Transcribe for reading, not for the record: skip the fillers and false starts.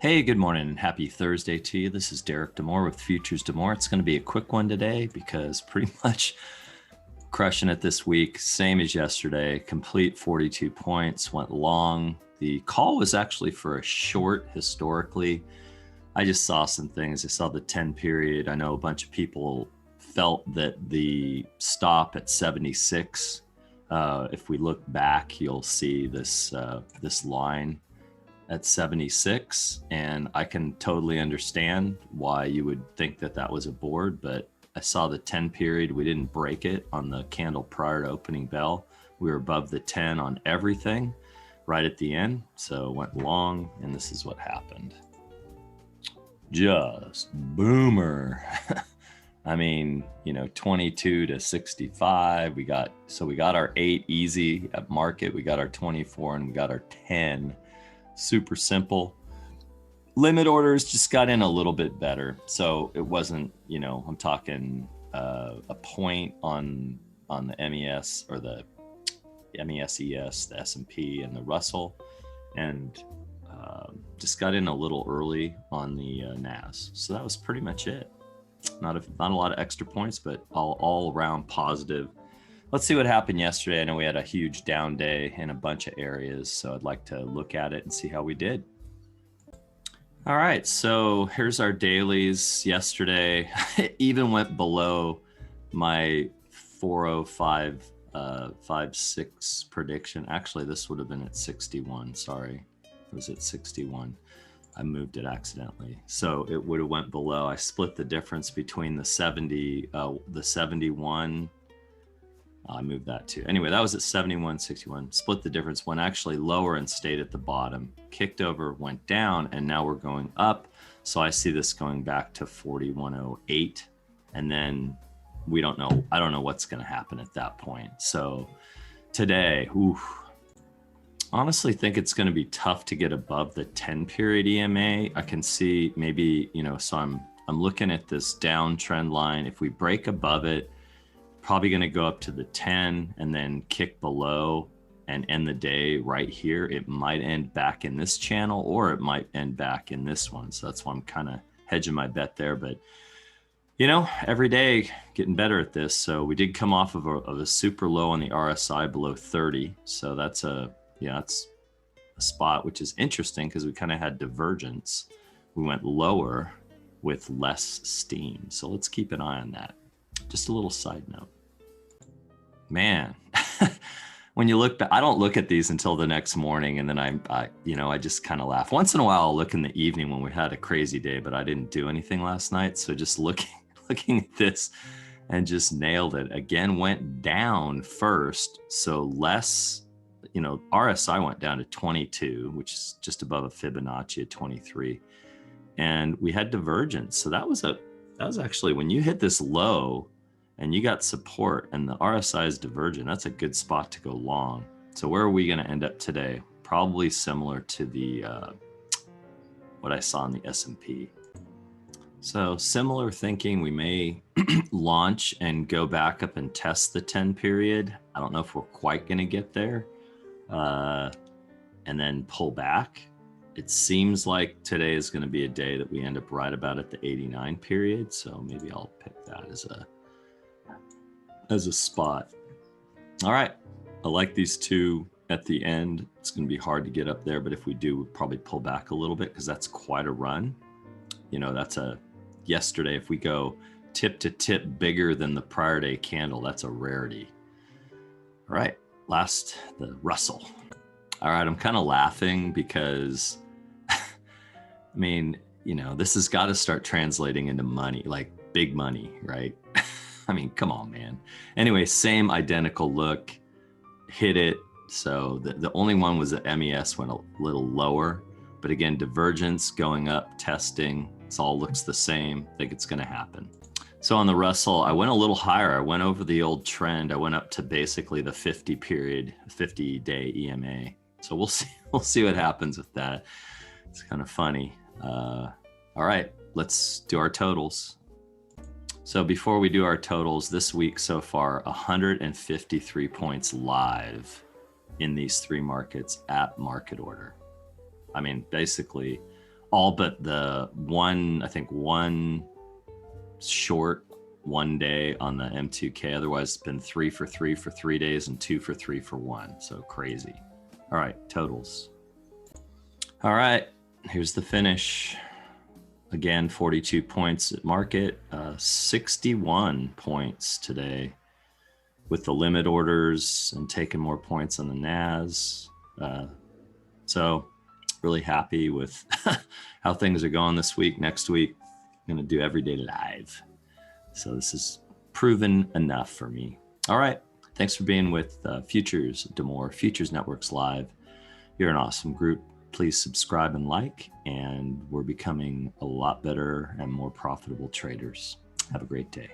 Hey, good morning and happy Thursday to you. This is Derek Demore with Futures Demore. It's going to be a quick one today because pretty much crushing it this week, same as yesterday. Complete 42 points, went long. The call was actually for a short historically. I just saw some things. I saw the 10 period. I know a bunch of people felt that the stop at 76. If we look back, you'll see this line at 76, and I can totally understand why you would think that that was a board, but I saw the 10 period. We didn't break it on the candle prior to opening bell. We were above the 10 on everything right at the end, so went long, and this is what happened. Just boomer. I mean, 22 to 65. We got our 8 easy at market. We got our 24 and we got our 10. Super simple. Limit orders just got in a little bit better. So it wasn't, I'm talking a point on the MES or the MESES, the S&P and the Russell, and just got in a little early on the NAS. So that was pretty much it. Not a lot of extra points, but all around positive. Let's see what happened yesterday. I know we had a huge down day in a bunch of areas, so I'd like to look at it and see how we did. All right, so here's our dailies. Yesterday, it even went below my 405.56 prediction. Actually, this would have been at 61. Sorry, it was at 61. I moved it accidentally, so it would have went below. I split the difference between the 71. I moved that too. Anyway, that was at 71.61. Split the difference, went actually lower and stayed at the bottom. Kicked over, went down, and now we're going up. So I see this going back to 41.08, and then we don't know. I don't know what's going to happen at that point. So today, honestly think it's going to be tough to get above the 10 period EMA. I can see maybe, so I'm looking at this downtrend line. If we break above it, probably going to go up to the 10 and then kick below and end the day right here. It might end back in this channel or it might end back in this one. So that's why I'm kind of hedging my bet there. But, every day getting better at this. So we did come off of a super low on the RSI below 30. So that's that's a spot which is interesting because we kind of had divergence. We went lower with less steam. So let's keep an eye on that. Just a little side note. Man, when you look back, I don't look at these until the next morning, and then I just kind of laugh. Once in a while, I'll look in the evening when we had a crazy day, but I didn't do anything last night. So just looking at this and just nailed it. Again, went down first, so less. RSI went down to 22, which is just above a Fibonacci at 23, and we had divergence. So that was actually when you hit this low and you got support and the RSI is divergent, that's a good spot to go long. So where are we going to end up today? Probably similar to the what I saw in the S&P. So similar thinking, we may launch and go back up and test the 10 period. I don't know if we're quite going to get there and then pull back. It seems like today is going to be a day that we end up right about at the 89 period. So maybe I'll pick that as a spot. All right. I like these two at the end. It's going to be hard to get up there, but if we do, we'll probably pull back a little bit because that's quite a run. That's yesterday. If we go tip to tip bigger than the prior day candle, that's a rarity. All right. Last, the Russell. All right. I'm kind of laughing because this has got to start translating into money, like big money, right? Come on, man. Anyway, same identical look, hit it. So the only one was the MES went a little lower, but again, divergence going up, testing. It all looks the same. I think it's going to happen. So on the Russell, I went a little higher. I went over the old trend. I went up to basically the 50 period, 50-day EMA. So we'll see what happens with that. It's kind of funny. All right, let's do our totals. So before we do our totals, this week so far, 153 points live in these three markets at market order. Basically all but the one, I think one short 1 day on the M2K. Otherwise, it's been 3 for 3 for 3 days and 2 for 3 for 1. So crazy. All right, totals. All right, here's the finish. Again, 42 points at market, 61 points today with the limit orders and taking more points on the NAS. So really happy with how things are going this week. Next week, I'm going to do Everyday Live. So this is proven enough for me. All right. Thanks for being with Futures Demore, Futures Networks Live. You're an awesome group. Please subscribe and like, and we're becoming a lot better and more profitable traders. Have a great day.